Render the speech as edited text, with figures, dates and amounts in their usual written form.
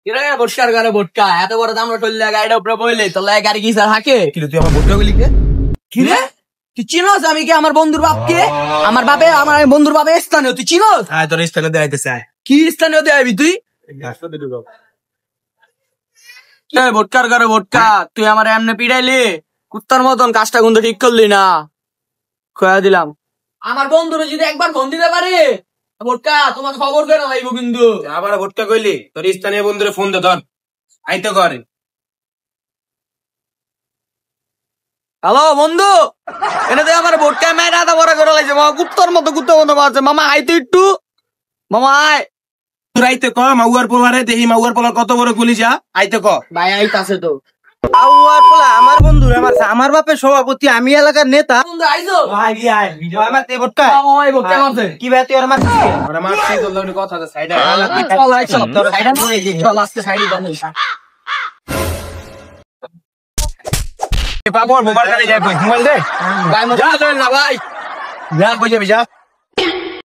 পরিষ্কার করে ভোটকা এত বড় দাম চললে গাড়িটা উপরে বইলে তোর গাড়ি কি থাকে? কিন্তু তুই আমার ভোটটা বলি কে? কি রে তুই চিনোস আমি কি আমার বন্ধুর বাপকে? আমার বাপে আমার বন্ধুর বাপে স্থানীয়, তুই চিনোস? আয় তোর স্থানে দেখাইতে চাই। কি স্থানীয় দেখাবি তুই? ভোটকার করে ভোটকা তুই আমার এমনি পিড়াইলি কুত্তার মতন, কাজটা কিন্তু ঠিক করলি না, খোয়া দিলাম। আমার বন্ধুরা যদি একবার ফোন দিতে পারে ভোটকা তোমার খবর করে লাগবো কিন্তু। আবার ভোটটা কইলি তোর স্থানীয় বন্ধুরে ফোন দে ধর, আইতে করে। হ্যালো বন্ধু, এনে আমার ভোটকা মেয়ের আধা বড় করে লাগছে মামা, কুত্তার মতো মারছে মামা, আইতে একটু মামা আয়। তোর আইতে ক মাউয়ার পোলারে দেখি মাউয়ার পোলার কত বড় গুলি যা, আইতে ক। ভাই আইতাছে তো। আমার বন্ধু আমার বাপের সভাপতি, আমি এলাকার নেতা। বন্ধু আইছো? কি ভাই তুই আর মারছিস কে? ওরা মারছি তোর লগে কথা আছে সাইডে। চল আইছো তোর সাইডে নিয়ে যাই, চল আজকে সাইডে বন্ধ। পাপড় মোবাইল কানে যাই কই মোবাইল দে। ভাই মোবাইল না ভাই, যা কই যাবি যা।